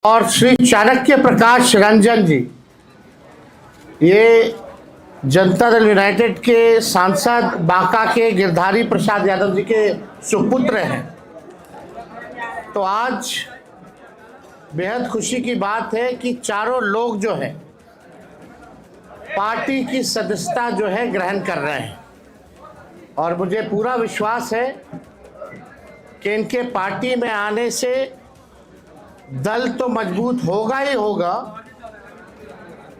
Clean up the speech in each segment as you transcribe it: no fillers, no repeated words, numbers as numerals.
और श्री चाणक्य प्रकाश रंजन जी, ये जनता दल यूनाइटेड के सांसद बांका के गिरधारी प्रसाद यादव जी के सुपुत्र हैं। तो आज बेहद खुशी की बात है कि चारों लोग जो है पार्टी की सदस्यता जो है ग्रहण कर रहे हैं और मुझे पूरा विश्वास है कि इनके पार्टी में आने से दल तो मजबूत होगा ही होगा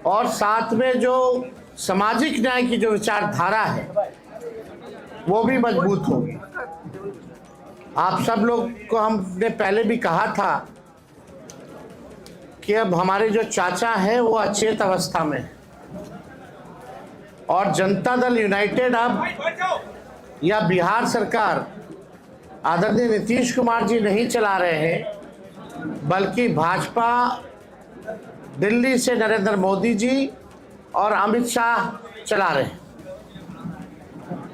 और साथ में जो सामाजिक न्याय की जो विचारधारा है वो भी मजबूत होगी। आप सब लोग को हमने पहले भी कहा था कि अब हमारे जो चाचा हैं वो अचेत अवस्था में है और जनता दल यूनाइटेड अब या बिहार सरकार आदरणीय नीतीश कुमार जी नहीं चला रहे हैं, बल्कि भाजपा दिल्ली से नरेंद्र मोदी जी और अमित शाह चला रहे हैं।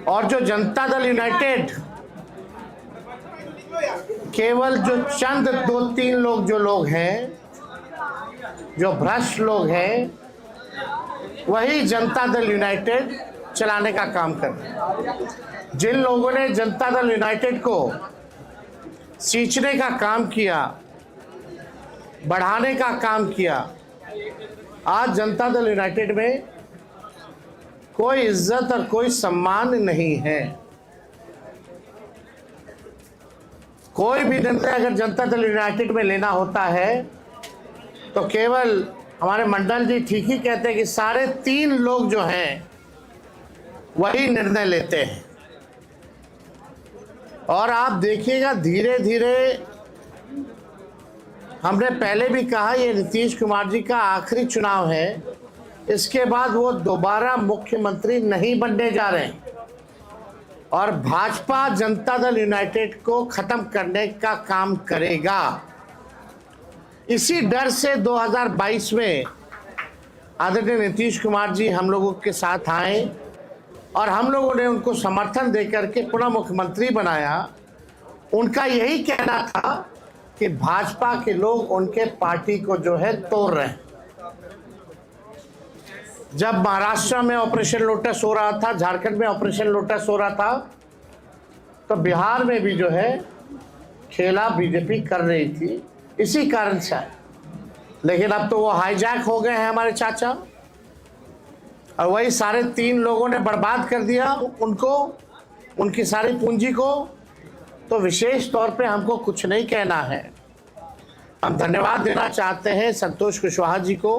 और जो जनता दल यूनाइटेड केवल जो चंद दो तीन लोग जो लोग हैं, जो भ्रष्ट लोग हैं, वही जनता दल यूनाइटेड चलाने का काम कर रहे हैं। जिन लोगों ने जनता दल यूनाइटेड को सींचने का काम किया, बढ़ाने का काम किया, आज जनता दल यूनाइटेड में कोई इज्जत और कोई सम्मान नहीं है। कोई भी निर्णय अगर जनता दल यूनाइटेड में लेना होता है तो केवल हमारे मंडल जी ठीक ही कहते हैं कि सारे तीन लोग जो हैं वही निर्णय लेते हैं। और आप देखिएगा धीरे धीरे, हमने पहले भी कहा ये नीतीश कुमार जी का आखिरी चुनाव है, इसके बाद वो दोबारा मुख्यमंत्री नहीं बनने जा रहे हैं और भाजपा जनता दल यूनाइटेड को खत्म करने का काम करेगा। इसी डर से 2022 में आदरणीय नीतीश कुमार जी हम लोगों के साथ आए और हम लोगों ने उनको समर्थन देकर के पुनः मुख्यमंत्री बनाया। उनका यही कहना था कि भाजपा के लोग उनके पार्टी को जो है तोड़ रहे हैं। जब महाराष्ट्र में ऑपरेशन लोटस हो रहा था, झारखंड में ऑपरेशन लोटस हो रहा था, तो बिहार में भी जो है खेला बीजेपी कर रही थी इसी कारण से। लेकिन अब तो वो हाईजैक हो गए हैं हमारे चाचा और वही सारे तीन लोगों ने बर्बाद कर दिया उनको, उनकी सारी पूंजी को। तो विशेष तौर पे हमको कुछ नहीं कहना है, हम धन्यवाद देना चाहते हैं संतोष कुशवाहा जी को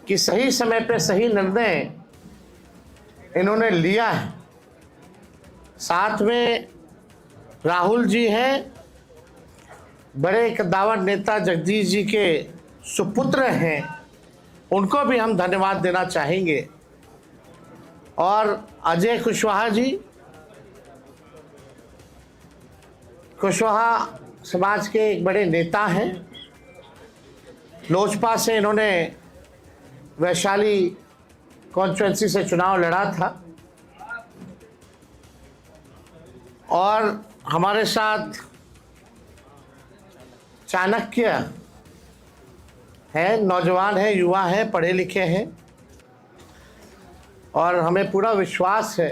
कि सही समय पे सही निर्णय इन्होंने लिया है। साथ में राहुल जी हैं, बड़े कद्दावर नेता जगदीश जी के सुपुत्र हैं, उनको भी हम धन्यवाद देना चाहेंगे। और अजय कुशवाहा जी, कुशवाहा समाज के एक बड़े नेता हैं, लोजपा से इन्होंने वैशाली कॉन्स्टिट्यूंसी से चुनाव लड़ा था और हमारे साथ चाणक्य हैं, नौजवान हैं, युवा हैं, पढ़े लिखे हैं और हमें पूरा विश्वास है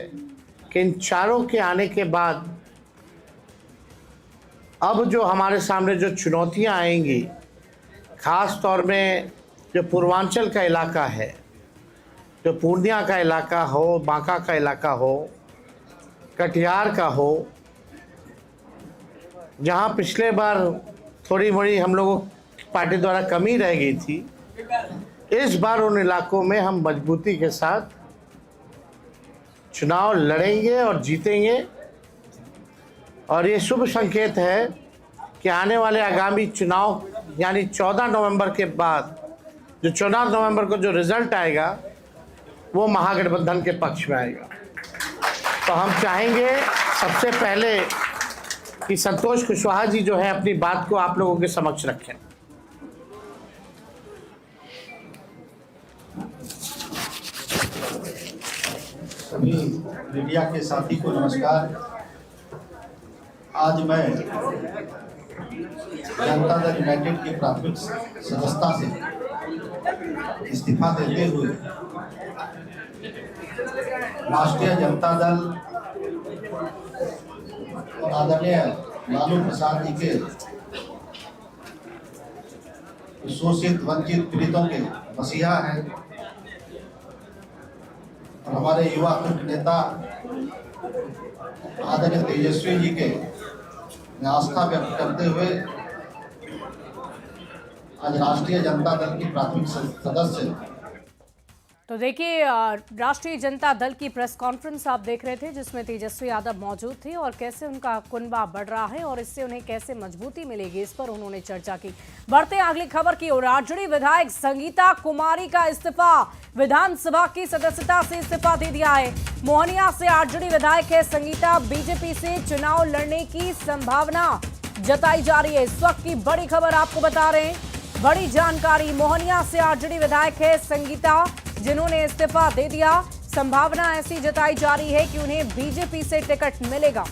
कि इन चारों के आने के बाद अब जो हमारे सामने जो चुनौतियां आएंगी, ख़ास तौर में जो पूर्वांचल का इलाका है, जो पूर्णिया का इलाका हो, बांका का इलाका हो, कटिहार का हो, जहां पिछले बार थोड़ी बड़ी हम लोगों की पार्टी द्वारा कमी रह गई थी, इस बार उन इलाकों में हम मजबूती के साथ चुनाव लड़ेंगे और जीतेंगे। और ये शुभ संकेत है कि आने वाले आगामी चुनाव यानी 14 नवंबर के बाद जो 14 नवंबर को जो रिजल्ट आएगा वो महागठबंधन के पक्ष में आएगा। तो हम चाहेंगे सबसे पहले कि संतोष कुशवाहा जी जो है अपनी बात को आप लोगों के समक्ष रखें। सभी मीडिया के साथी को नमस्कार। आज मैं जनता दल यूनाइटेड की प्राथमिक सदस्यता से इस्तीफा देते हुए राष्ट्रीय जनता दल और आदरणीय लालू प्रसाद जी के शोषित वंचित पीड़ितों के मसीहा हैं और हमारे युवा नेता आदरणीय तेजस्वी जी के आस्था व्यक्त करते हुए आज राष्ट्रीय जनता दल की प्राथमिक सदस्य। तो देखिए, राष्ट्रीय जनता दल की प्रेस कॉन्फ्रेंस आप देख रहे थे जिसमें तेजस्वी यादव मौजूद थे और कैसे उनका कुनबा बढ़ रहा है और इससे उन्हें कैसे मजबूती मिलेगी, इस पर उन्होंने चर्चा की। बढ़ते अगली खबर की ओर। आरजेडी विधायक संगीता कुमारी का इस्तीफा, विधानसभा की सदस्यता से इस्तीफा दे दिया है। मोहनिया से आरजेडी विधायक है संगीता, बीजेपी से चुनाव लड़ने की संभावना जताई जा रही है। इस वक्त की बड़ी खबर आपको बता रहे हैं, बड़ी जानकारी। मोहनिया से आरजेडी विधायक है संगीता, जिन्होंने इस्तीफा दे दिया। संभावना ऐसी जताई जा रही है कि उन्हें बीजेपी से टिकट मिलेगा।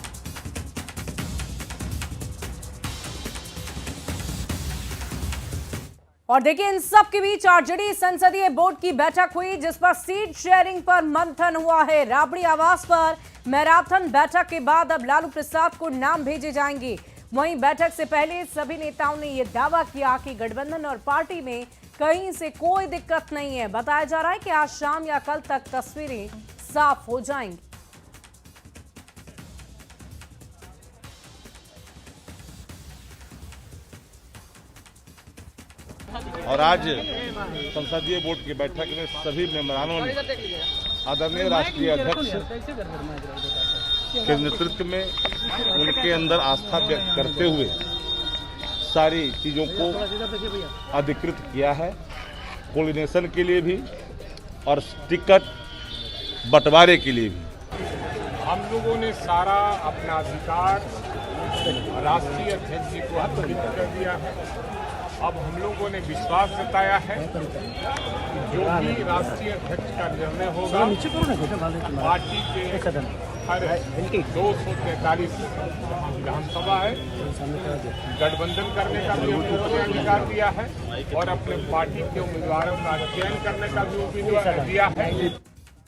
और देखिए, इन सब के बीच आरजेडी संसदीय बोर्ड की बैठक हुई जिस पर सीट शेयरिंग पर मंथन हुआ है। राबड़ी आवास पर मैराथन बैठक के बाद अब लालू प्रसाद को नाम भेजे जाएंगे। वहीं बैठक से पहले सभी नेताओं ने यह दावा किया कि गठबंधन और पार्टी में कहीं से कोई दिक्कत नहीं है। बताया जा रहा है कि आज शाम या कल तक तस्वीरें साफ हो जाएंगी। और आज संसदीय बोर्ड की बैठक में सभी मेंबरानों ने आदरणीय राष्ट्रीय अध्यक्ष के नेतृत्व में उनके अंदर आस्था व्यक्त करते हुए सारी चीज़ों को अधिकृत किया है, कोऑर्डिनेशन के लिए भी और टिकट बंटवारे के लिए भी। हम लोगों ने सारा अपना अधिकार राष्ट्रीय अध्यक्ष जी को हस्तांतरित कर दिया है। अब हम लोगों ने विश्वास जताया है कि जो भी राष्ट्रीय अध्यक्ष का निर्णय होगा, पार्टी के हर 243 विधानसभा है, गठबंधन करने का भी हम लोगों ने अधिकार दिया है और अपने पार्टी के उम्मीदवारों का चयन करने का भी उम्मीदवार दिया है।